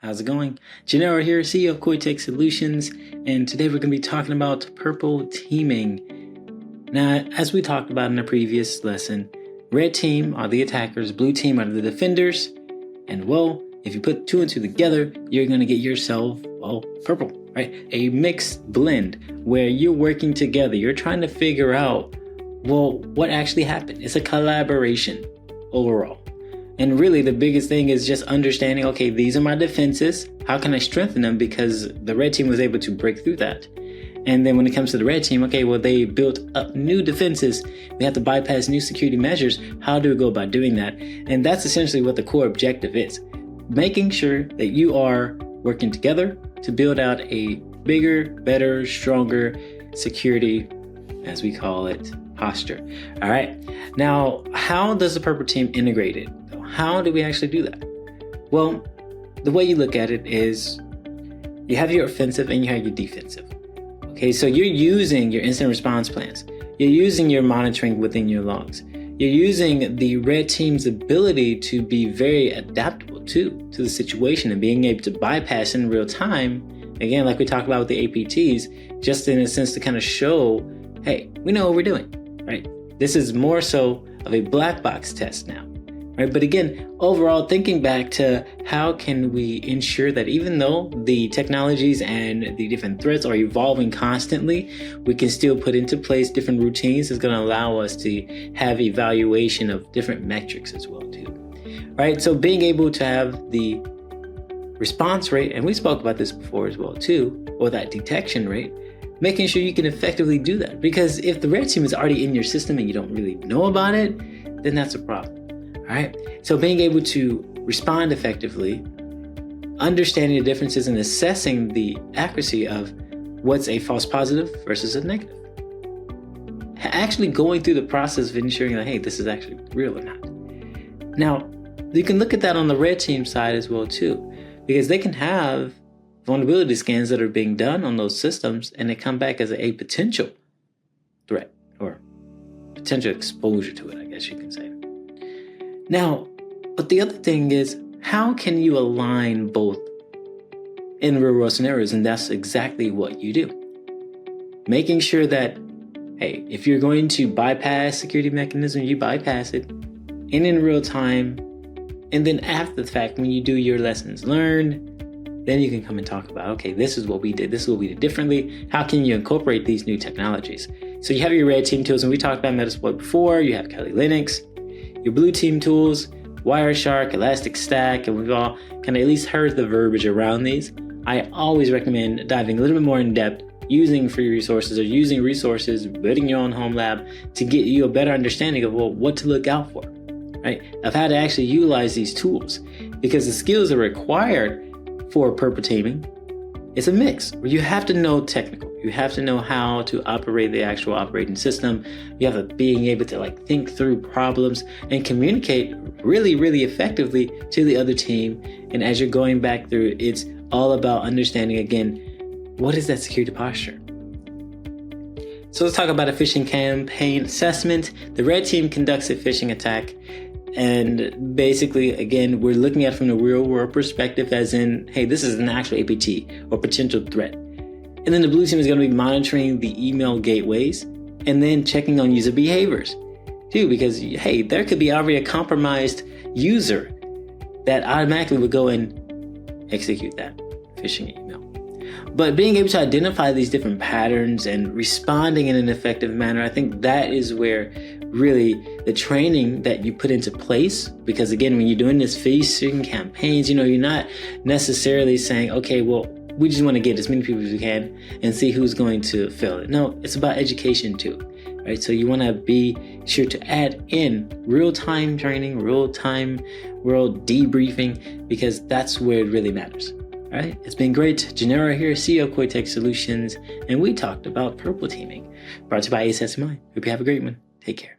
How's it going? Gennaro here, CEO of Koitech Solutions, and today we're going to be talking about purple teaming. Now, as we talked about in the previous lesson, red team are the attackers, blue team are the defenders, and well, if you put two and two together, you're going to get yourself, purple, right? A mixed blend where you're working together. You're trying to figure out, what actually happened. It's a collaboration overall. And really the biggest thing is just understanding, okay, these are my defenses. How can I strengthen them? Because the red team was able to break through that. And then when it comes to the red team, okay, they built up new defenses. We have to bypass new security measures. How do we go about doing that? And that's essentially what the core objective is. Making sure that you are working together to build out a bigger, better, stronger security, as we call it, posture. All right. Now, how does the purple team integrate it? How do we actually do that? Well, the way you look at it is you have your offensive and you have your defensive. Okay, so you're using your incident response plans. You're using your monitoring within your logs. You're using the red team's ability to be very adaptable to the situation and being able to bypass in real time. Again, like we talked about with the APTs, just in a sense to kind of show, hey, we know what we're doing, right? This is more so of a black box test now. Right? But again, overall, thinking back to how can we ensure that even though the technologies and the different threats are evolving constantly, we can still put into place different routines that's going to allow us to have evaluation of different metrics as well too. Right? So being able to have the response rate, and we spoke about this before as well too, or that detection rate, making sure you can effectively do that. Because if the red team is already in your system and you don't really know about it, then that's a problem. All right. So being able to respond effectively, understanding the differences and assessing the accuracy of what's a false positive versus a negative. Actually going through the process of ensuring that, hey, this is actually real or not. Now, you can look at that on the red team side as well too, because they can have vulnerability scans that are being done on those systems and they come back as a potential threat or potential exposure to it, I guess you can say. Now, but the other thing is, how can you align both in real world scenarios? And that's exactly what you do. Making sure that, hey, if you're going to bypass security mechanism, you bypass it in real time. And then after the fact, when you do your lessons learned, then you can come and talk about, okay, this is what we did. This is what we did differently. How can you incorporate these new technologies? So you have your red team tools, and we talked about Metasploit before. You have Kali Linux. Your blue team tools, Wireshark, Elastic Stack, and we've all kind of at least heard the verbiage around these. I always recommend diving a little bit more in depth, using free resources or using resources, building your own home lab to get you a better understanding of what to look out for, right? Of how to actually utilize these tools, because the skills that are required for purple teaming, it's a mix where you have to know technical. You have to know how to operate the actual operating system. You have to being able to think through problems and communicate really, really effectively to the other team. And as you're going back through, it's all about understanding again, what is that security posture? So let's talk about a phishing campaign assessment. The red team conducts a phishing attack. And basically, again, we're looking at it from the real world perspective as in, hey, this is an actual APT or potential threat. And then the blue team is going to be monitoring the email gateways and then checking on user behaviors too, because, hey, there could be already a compromised user that automatically would go and execute that phishing email. But being able to identify these different patterns and responding in an effective manner, I think that is where really the training that you put into place, because again, when you're doing this phishing campaigns, you're not necessarily saying, okay, we just want to get as many people as we can and see who's going to fail it. No, it's about education too, right? So you want to be sure to add in real-time training, real-time world debriefing, because that's where it really matters. All right, it's been great. Gennaro here, CEO of Koitech Solutions, and we talked about purple teaming, brought to you by ACSMI. Hope you have a great one. Take care.